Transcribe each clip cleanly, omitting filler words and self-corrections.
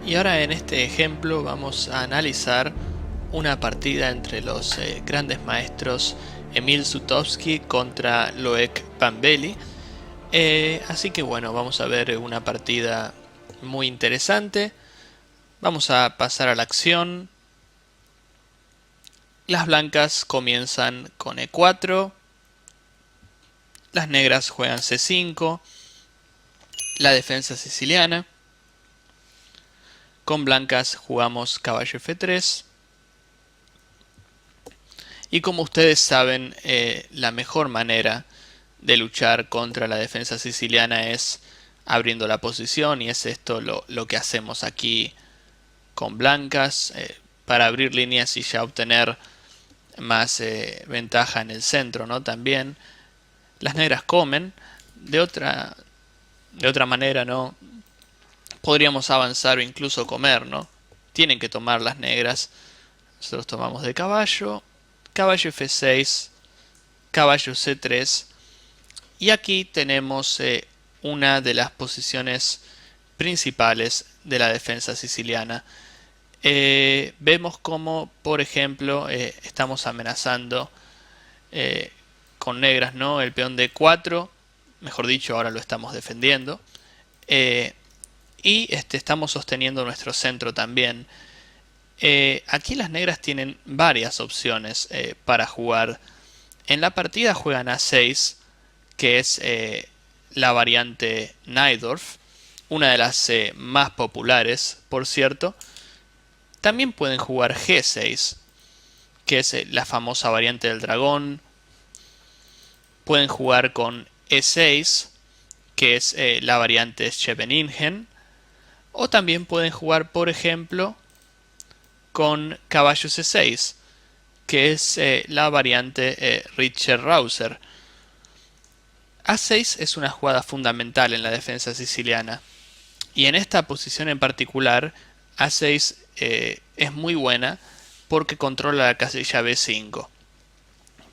Y ahora en este ejemplo vamos a analizar una partida entre los grandes maestros Emil Sutovsky contra Loek Pambeli. Así que bueno, vamos a ver una partida muy interesante. Vamos a pasar a la acción. Las blancas comienzan con E4. Las negras juegan C5. La defensa siciliana. Con blancas jugamos caballo F3. Y como ustedes saben, la mejor manera de luchar contra la defensa siciliana es abriendo la posición, y es esto lo que hacemos aquí con blancas, para abrir líneas y ya obtener más ventaja en el centro, ¿no? También las negras comen. De otra manera, ¿no? Podríamos avanzar o incluso comer, ¿no? Tienen que tomar las negras. Nosotros tomamos de caballo, caballo F6, caballo C3. Y aquí tenemos una de las posiciones principales de la defensa siciliana. Vemos como, por ejemplo, estamos amenazando con negras, ¿no? El peón D4, mejor dicho, ahora lo estamos defendiendo. Y estamos sosteniendo nuestro centro también. Aquí las negras tienen varias opciones para jugar. En la partida juegan A6, que es la variante Najdorf, una de las más populares, por cierto. También pueden jugar G6, que es la famosa variante del dragón. Pueden jugar con E6, que es la variante Scheveningen. O también pueden jugar, por ejemplo, con caballo C6, que es la variante Richter-Rauser. A6 es una jugada fundamental en la defensa siciliana. Y en esta posición en particular, A6 es muy buena porque controla la casilla B5.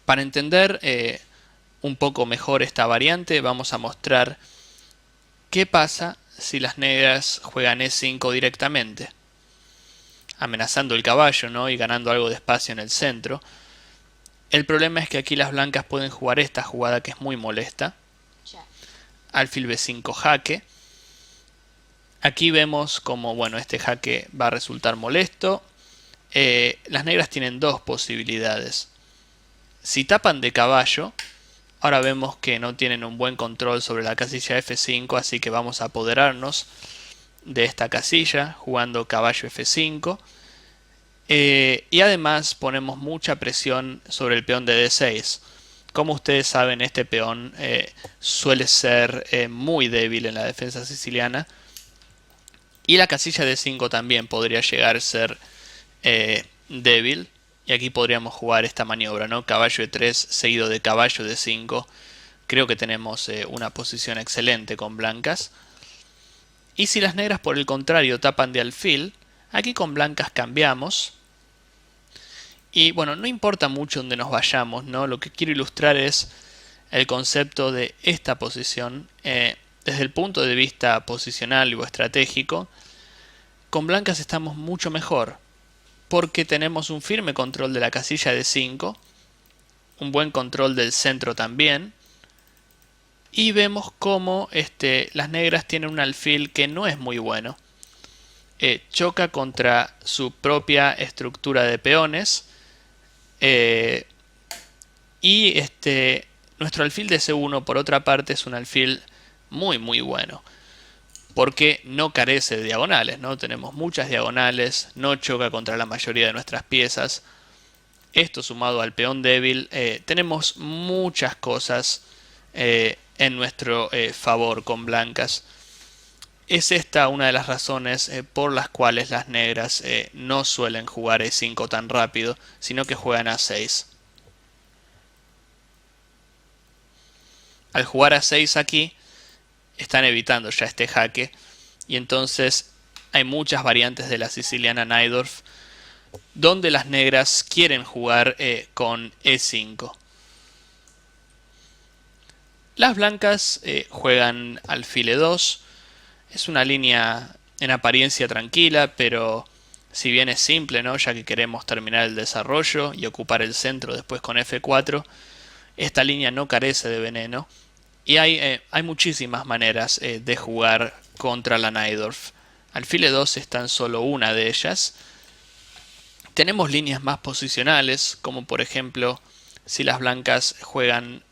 Para entender un poco mejor esta variante, vamos a mostrar qué pasa si las negras juegan E5 directamente, amenazando el caballo, ¿no? Y ganando algo de espacio en el centro. El problema es que aquí las blancas pueden jugar esta jugada que es muy molesta. Alfil B5 jaque. Aquí vemos como, bueno, este jaque va a resultar molesto. Las negras tienen dos posibilidades. Si tapan de caballo, ahora vemos que no tienen un buen control sobre la casilla F5, así que vamos a apoderarnos de esta casilla jugando caballo F5. Y además ponemos mucha presión sobre el peón de D6. Como ustedes saben, este peón suele ser muy débil en la defensa siciliana. Y la casilla D5 también podría llegar a ser débil. Y aquí podríamos jugar esta maniobra, ¿no? Caballo E3 seguido de caballo D5. Creo que tenemos una posición excelente con blancas. Y si las negras, por el contrario, tapan de alfil, aquí con blancas cambiamos. Y bueno, no importa mucho dónde nos vayamos, ¿no? Lo que quiero ilustrar es el concepto de esta posición desde el punto de vista posicional o estratégico. Con blancas estamos mucho mejor porque tenemos un firme control de la casilla de 5, un buen control del centro también, y vemos cómo las negras tienen un alfil que no es muy bueno. Choca contra su propia estructura de peones. Y nuestro alfil de C1, por otra parte, es un alfil muy muy bueno, porque no carece de diagonales, ¿no? Tenemos muchas diagonales, no choca contra la mayoría de nuestras piezas. Esto sumado al peón débil, tenemos muchas cosas en nuestro favor con blancas. Es esta una de las razones por las cuales las negras no suelen jugar E5 tan rápido, sino que juegan A6. Al jugar A6 aquí, están evitando ya este jaque, y entonces hay muchas variantes de la siciliana Najdorf donde las negras quieren jugar con E5. Las blancas juegan alfil E2. Es una línea en apariencia tranquila, pero si bien es simple, ¿no? Ya que queremos terminar el desarrollo y ocupar el centro después con F4, esta línea no carece de veneno. Y hay muchísimas maneras de jugar contra la Najdorf. Alfil E2 es tan solo una de ellas. Tenemos líneas más posicionales, como por ejemplo si las blancas juegan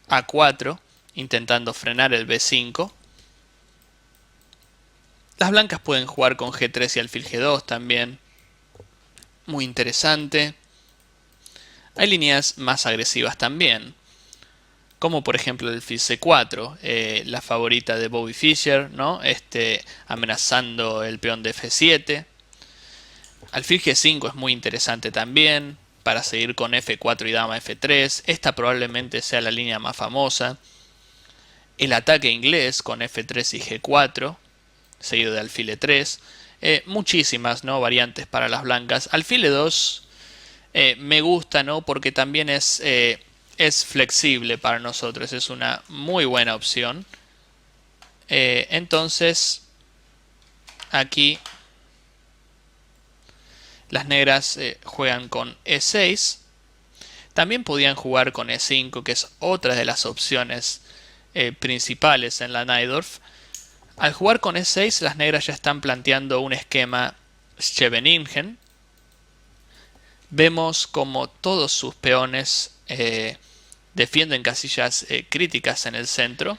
A4, intentando frenar el B5. Las blancas pueden jugar con G3 y alfil G2 también. Muy interesante. Hay líneas más agresivas también, como por ejemplo el alfil C4, la favorita de Bobby Fischer, ¿no? Amenazando el peón de F7. Alfil G5 es muy interesante también, para seguir con F4 y dama F3. Esta probablemente sea la línea más famosa. El ataque inglés con F3 y G4, seguido de alfil E3. Muchísimas, ¿no?, variantes para las blancas. Alfil E2 me gusta, ¿no?, porque también es flexible para nosotros. Es una muy buena opción. Entonces, aquí las negras juegan con E6. También podían jugar con E5, que es otra de las opciones principales en la Najdorf. Al jugar con E6, las negras ya están planteando un esquema Scheveningen. Vemos como todos sus peones defienden casillas críticas en el centro.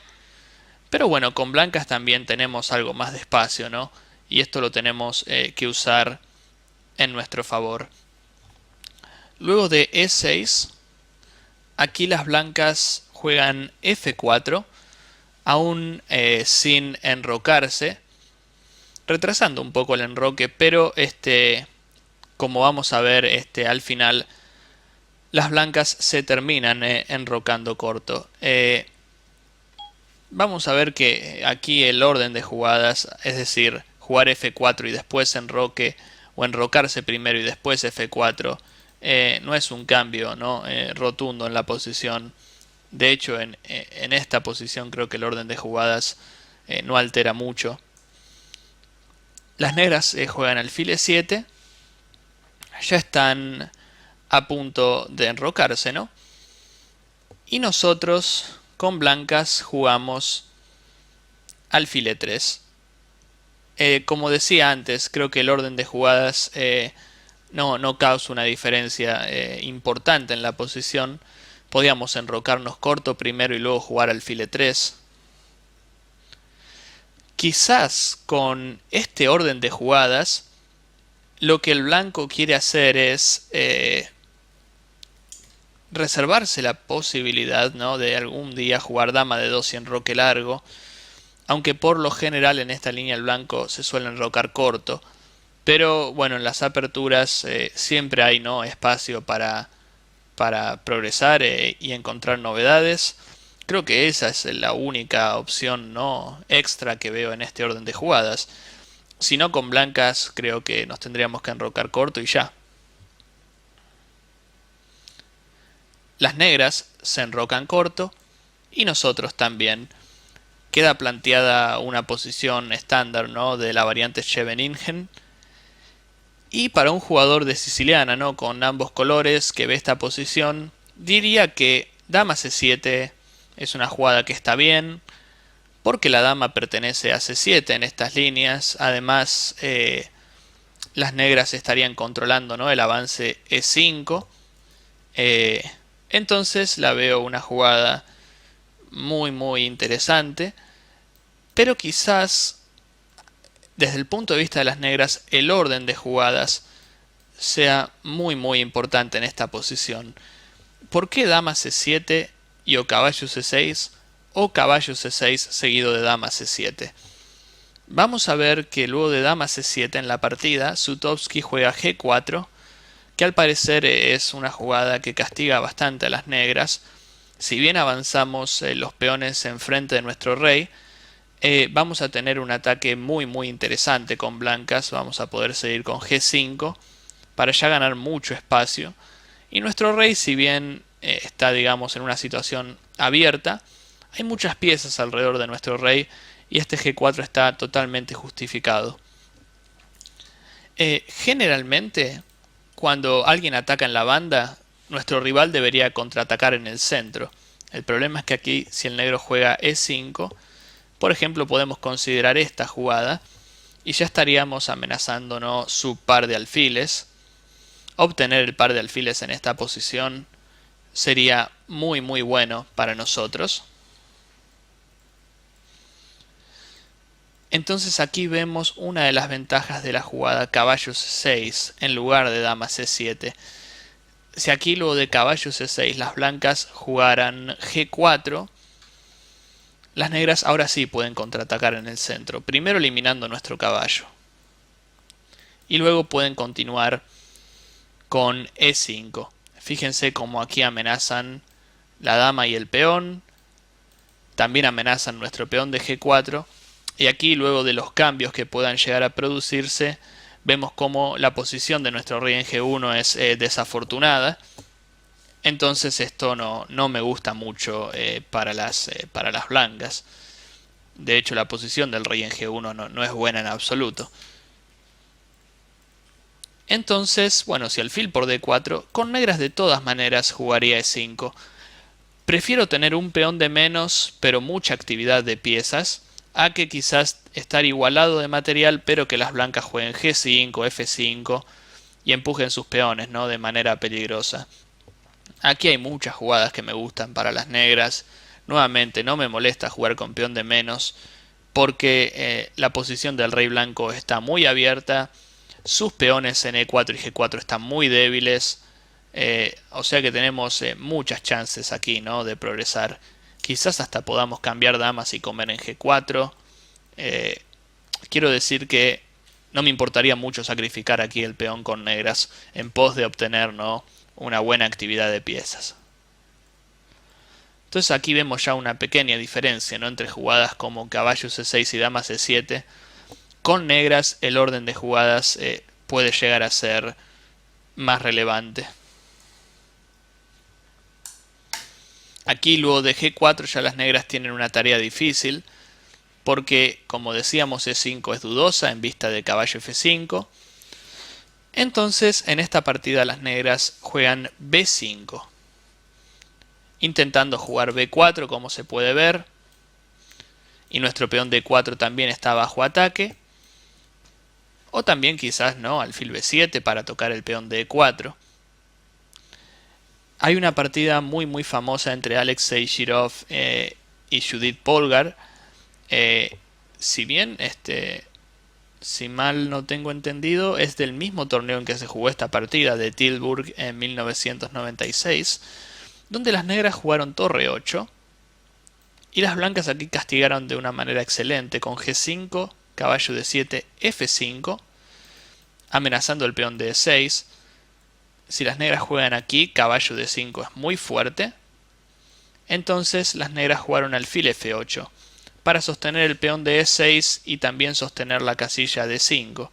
Pero bueno, con blancas también tenemos algo más de espacio, ¿no? Y esto lo tenemos que usar en nuestro favor. Luego de E6, aquí las blancas juegan F4, aún sin enrocarse, retrasando un poco el enroque, pero como vamos a ver al final, las blancas se terminan enrocando corto. Vamos a ver que aquí el orden de jugadas, es decir, jugar F4 y después enroque, o enrocarse primero y después F4, no es un cambio, ¿no?, rotundo en la posición. De hecho, en esta posición creo que el orden de jugadas no altera mucho. Las negras juegan alfil E7. Ya están a punto de enrocarse, ¿no? Y nosotros con blancas jugamos alfil E3. Como decía antes, creo que el orden de jugadas no causa una diferencia importante en la posición. Podíamos enrocarnos corto primero y luego jugar alfil E3. Quizás con este orden de jugadas lo que el blanco quiere hacer es reservarse la posibilidad, ¿no?, de algún día jugar dama de 2 y enroque largo, aunque por lo general en esta línea el blanco se suele enrocar corto. Pero bueno, en las aperturas siempre hay, ¿no?, espacio para progresar y encontrar novedades. Creo que esa es la única opción, ¿no?, extra que veo en este orden de jugadas. Si no, con blancas creo que nos tendríamos que enrocar corto y ya. Las negras se enrocan corto y nosotros también. Queda planteada una posición estándar, ¿no?, de la variante Scheveningen. Y para un jugador de siciliana, ¿no?, con ambos colores que ve esta posición, diría que dama C7 es una jugada que está bien, porque la dama pertenece a C7 en estas líneas. Además, las negras estarían controlando, ¿no?, el avance E5. Entonces la veo una jugada muy interesante, pero quizás desde el punto de vista de las negras el orden de jugadas sea muy importante en esta posición. ¿Por qué dama C7 y o caballo C6 o caballo C6 seguido de dama C7? Vamos a ver que luego de dama C7 en la partida, Sutovsky juega G4, que al parecer es una jugada que castiga bastante a las negras. Si bien avanzamos los peones enfrente de nuestro rey, vamos a tener un ataque muy interesante con blancas. Vamos a poder seguir con G5 para ya ganar mucho espacio. Y nuestro rey, si bien está, digamos, en una situación abierta, hay muchas piezas alrededor de nuestro rey y este G4 está totalmente justificado. Generalmente, cuando alguien ataca en la banda, nuestro rival debería contraatacar en el centro. El problema es que aquí, si el negro juega E5, por ejemplo, podemos considerar esta jugada y ya estaríamos amenazándonos su par de alfiles. Obtener el par de alfiles en esta posición sería muy bueno para nosotros. Entonces aquí vemos una de las ventajas de la jugada caballo C6 en lugar de dama C7. Si aquí luego de caballo C6 las blancas jugaran G4, las negras ahora sí pueden contraatacar en el centro, primero eliminando nuestro caballo. Y luego pueden continuar con E5. Fíjense cómo aquí amenazan la dama y el peón. También amenazan nuestro peón de G4. Y aquí, luego de los cambios que puedan llegar a producirse, vemos cómo la posición de nuestro rey en G1 es desafortunada. Entonces esto no me gusta mucho para las blancas. De hecho, la posición del rey en G1 no es buena en absoluto. Entonces, bueno, si alfil por D4, con negras de todas maneras jugaría E5. Prefiero tener un peón de menos, pero mucha actividad de piezas, a que quizás estar igualado de material, pero que las blancas jueguen G5, F5 y empujen sus peones, ¿no?, de manera peligrosa. Aquí hay muchas jugadas que me gustan para las negras. Nuevamente, no me molesta jugar con peón de menos, porque la posición del rey blanco está muy abierta. Sus peones en E4 y G4 están muy débiles. O sea que tenemos muchas chances aquí, ¿no?, de progresar. Quizás hasta podamos cambiar damas y comer en G4. Quiero decir que no me importaría mucho sacrificar aquí el peón con negras en pos de obtener, ¿no?, una buena actividad de piezas. Entonces aquí vemos ya una pequeña diferencia, ¿no?, entre jugadas como caballo C6 y dama C7. Con negras el orden de jugadas puede llegar a ser más relevante. Aquí luego de G4 ya las negras tienen una tarea difícil, porque como decíamos E5 es dudosa en vista de caballo F5. Entonces en esta partida las negras juegan B5, intentando jugar B4 como se puede ver, y nuestro peón D4 también está bajo ataque. O también quizás, ¿no?, alfil B7 para tocar el peón D4. Hay una partida muy famosa entre Alexei Shirov y Judith Polgar. Si bien, si mal no tengo entendido, es del mismo torneo en que se jugó esta partida, de Tilburg en 1996, donde las negras jugaron torre 8 y las blancas aquí castigaron de una manera excelente con G5, caballo D7, F5, amenazando el peón de E6. Si las negras juegan aquí, caballo D5 es muy fuerte. Entonces las negras jugaron alfil F8 para sostener el peón de E6 y también sostener la casilla D5.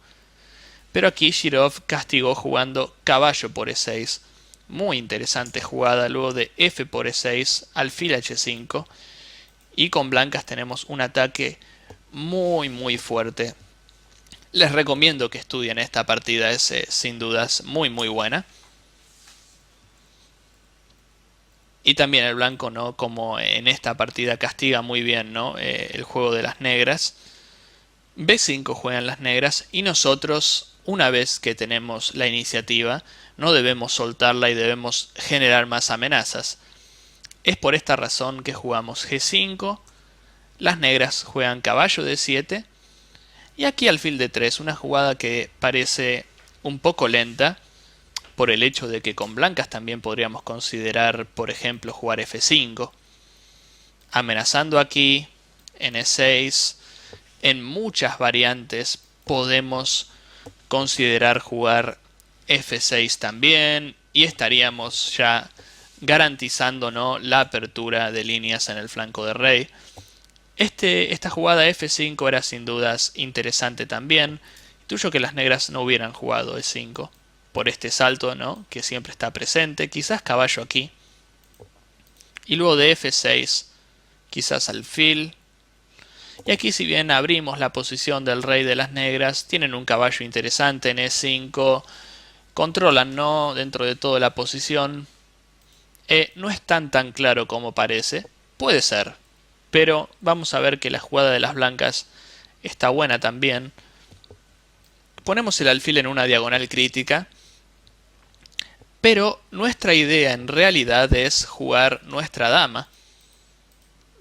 Pero aquí Shirov castigó jugando caballo por E6. Muy interesante jugada luego de F por E6, alfil H5. Y con blancas tenemos un ataque muy fuerte. Les recomiendo que estudien esta partida, es sin dudas muy buena. Y también el blanco, ¿no?, como en esta partida castiga muy bien, ¿no?, el juego de las negras. B5 juegan las negras y nosotros, una vez que tenemos la iniciativa, no debemos soltarla y debemos generar más amenazas. Es por esta razón que jugamos G5, las negras juegan caballo D7 y aquí alfil D3, una jugada que parece un poco lenta, por el hecho de que con blancas también podríamos considerar, por ejemplo, jugar F5, amenazando aquí en E6. En muchas variantes podemos considerar jugar F6 también, y estaríamos ya garantizando, ¿no?, la apertura de líneas en el flanco de rey. Esta jugada F5 era sin dudas interesante también. Intuyo que las negras no hubieran jugado E5 por este salto, ¿no?, que siempre está presente. Quizás caballo aquí. Y luego de F6, quizás alfil. Y aquí, si bien abrimos la posición del rey de las negras, tienen un caballo interesante en E5, controlan, ¿no?, dentro de toda la posición. No es tan claro como parece, puede ser, pero vamos a ver que la jugada de las blancas está buena también. Ponemos el alfil en una diagonal crítica, pero nuestra idea en realidad es jugar nuestra dama.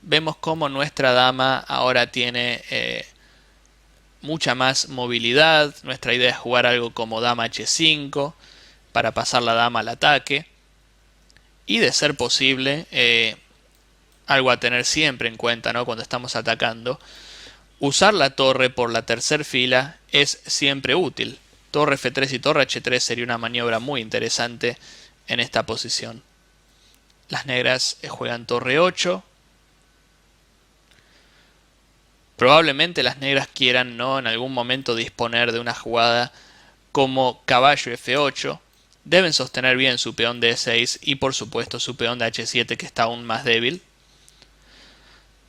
Vemos cómo nuestra dama ahora tiene mucha más movilidad. Nuestra idea es jugar algo como dama H5 para pasar la dama al ataque. Y de ser posible, algo a tener siempre en cuenta, ¿no?, cuando estamos atacando, usar la torre por la tercera fila es siempre útil. Torre F3 y torre H3 sería una maniobra muy interesante en esta posición. Las negras juegan torre 8. Probablemente las negras quieran, ¿no?, en algún momento disponer de una jugada como caballo F8. Deben sostener bien su peón de E6 y por supuesto su peón de H7, que está aún más débil.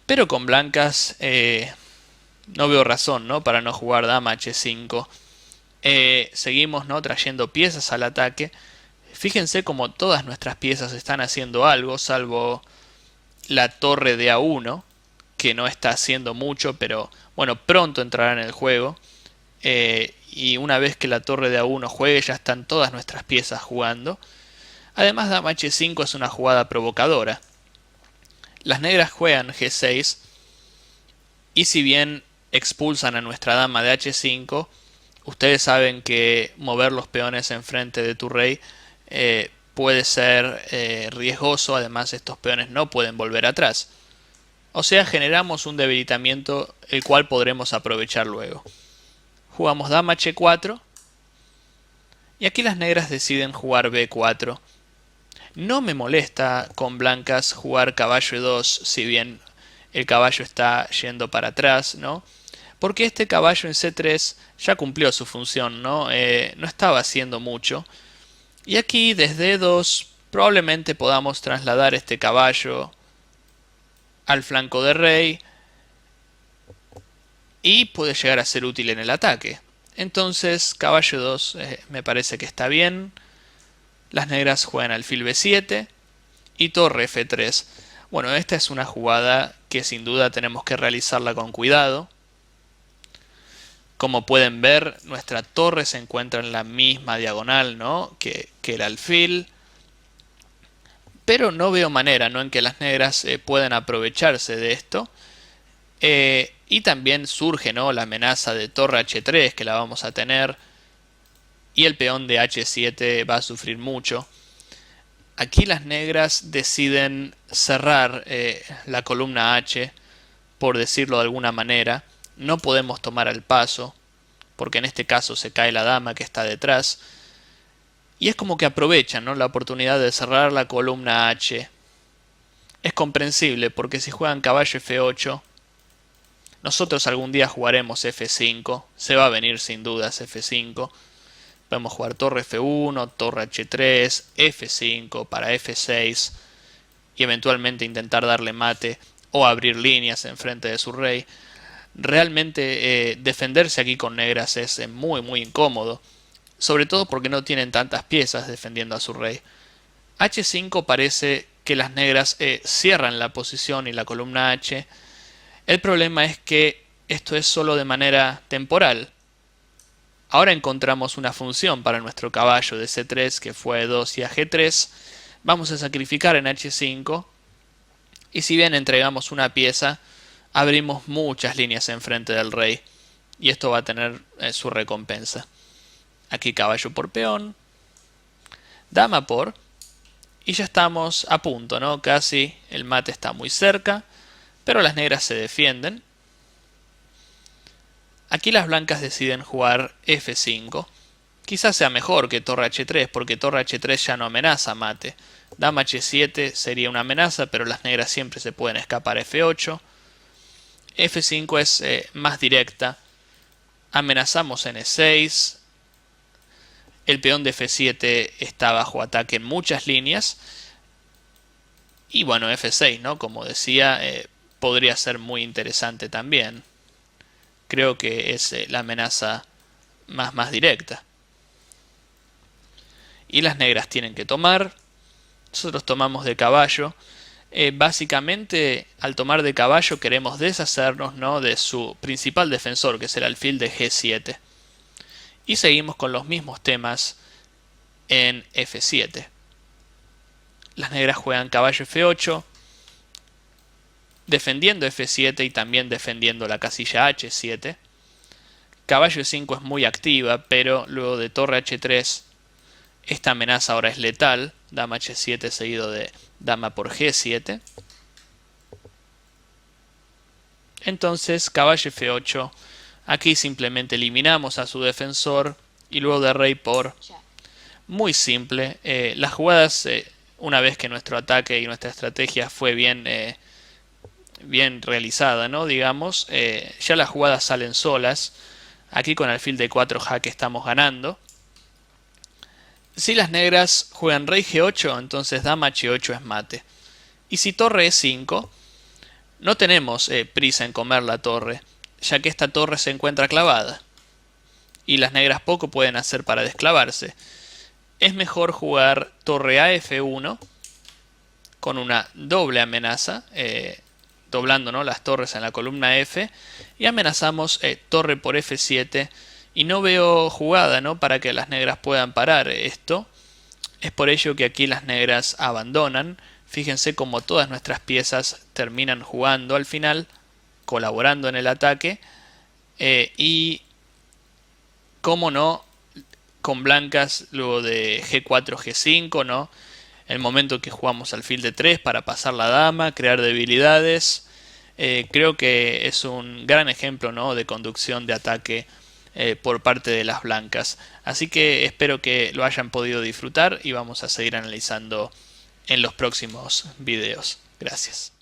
Pero con blancas no veo razón, ¿no?, para no jugar dama H5. Seguimos, ¿no?, trayendo piezas al ataque. Fíjense como todas nuestras piezas están haciendo algo, salvo la torre de A1, que no está haciendo mucho, pero bueno, pronto entrará en el juego. Y una vez que la torre de A1 juegue, ya están todas nuestras piezas jugando. Además, dama H5 es una jugada provocadora. Las negras juegan G6, y si bien expulsan a nuestra dama de H5, ustedes saben que mover los peones enfrente de tu rey puede ser riesgoso. Además, estos peones no pueden volver atrás. O sea, generamos un debilitamiento el cual podremos aprovechar luego. Jugamos dama H4. Y aquí las negras deciden jugar B4. No me molesta con blancas jugar caballo E2, si bien el caballo está yendo para atrás, ¿no? Porque este caballo en C3 ya cumplió su función, ¿no? No estaba haciendo mucho. Y aquí desde E2 probablemente podamos trasladar este caballo al flanco de rey y puede llegar a ser útil en el ataque. Entonces caballo 2 me parece que está bien. Las negras juegan alfil B7 y torre F3. Bueno, esta es una jugada que sin duda tenemos que realizarla con cuidado. Como pueden ver, nuestra torre se encuentra en la misma diagonal, ¿no?, que el alfil. Pero no veo manera, ¿no?, en que las negras puedan aprovecharse de esto. Y también surge, ¿no?, la amenaza de torre H3, que la vamos a tener. Y el peón de H7 va a sufrir mucho. Aquí las negras deciden cerrar la columna H, por decirlo de alguna manera. No podemos tomar el paso, porque en este caso se cae la dama que está detrás. Y es como que aprovechan, ¿no?, la oportunidad de cerrar la columna H. Es comprensible, porque si juegan caballo F8, nosotros algún día jugaremos F5. Se va a venir sin dudas F5. Podemos jugar torre F1, torre H3, F5 para F6 y eventualmente intentar darle mate o abrir líneas enfrente de su rey. Realmente defenderse aquí con negras es muy incómodo, sobre todo porque no tienen tantas piezas defendiendo a su rey. H5 parece que las negras cierran la posición y la columna H. El problema es que esto es solo de manera temporal. Ahora encontramos una función para nuestro caballo de C3, que fue E2 y a G3. Vamos a sacrificar en H5. Y si bien entregamos una pieza, abrimos muchas líneas enfrente del rey. Y esto va a tener su recompensa. Aquí caballo por peón. Dama por. Y ya estamos a punto, ¿no? Casi el mate está muy cerca. Pero las negras se defienden. Aquí las blancas deciden jugar F5. Quizás sea mejor que torre H3, porque torre H3 ya no amenaza mate. Dama H7 sería una amenaza, pero las negras siempre se pueden escapar a F8. F5 es más directa. Amenazamos en E6. El peón de F7 está bajo ataque en muchas líneas. Y bueno, F6, ¿no? Como decía, podría ser muy interesante también. Creo que es la amenaza más directa. Y las negras tienen que tomar. Nosotros tomamos de caballo. Básicamente, al tomar de caballo queremos deshacernos, ¿no?, de su principal defensor, que es el alfil de G7. Y seguimos con los mismos temas en F7. Las negras juegan caballo F8, defendiendo F7 y también defendiendo la casilla H7. Caballo E5 es muy activa, pero luego de torre H3, esta amenaza ahora es letal. Dama H7 seguido de dama por G7. Entonces, caballo F8. Aquí simplemente eliminamos a su defensor. Y luego de rey por... Muy simple. Las jugadas, una vez que nuestro ataque y nuestra estrategia fue bien realizada, ¿no?, digamos, ya las jugadas salen solas. Aquí con alfil de 4 jaque estamos ganando. Si las negras juegan rey G8, entonces dama H8 es mate. Y si torre E5, no tenemos prisa en comer la torre, ya que esta torre se encuentra clavada. Y las negras poco pueden hacer para desclavarse. Es mejor jugar torre a F1 con una doble amenaza, doblando, ¿no?, las torres en la columna F, y amenazamos torre por F7. Y no veo jugada, ¿no?, para que las negras puedan parar esto. Es por ello que aquí las negras abandonan. Fíjense cómo todas nuestras piezas terminan jugando al final, colaborando en el ataque. Y, cómo no, con blancas luego de G4, G5, ¿no?, el momento que jugamos alfil de 3 para pasar la dama, crear debilidades. Creo que es un gran ejemplo, ¿no?, de conducción de ataque por parte de las blancas. Así que espero que lo hayan podido disfrutar y vamos a seguir analizando en los próximos videos. Gracias.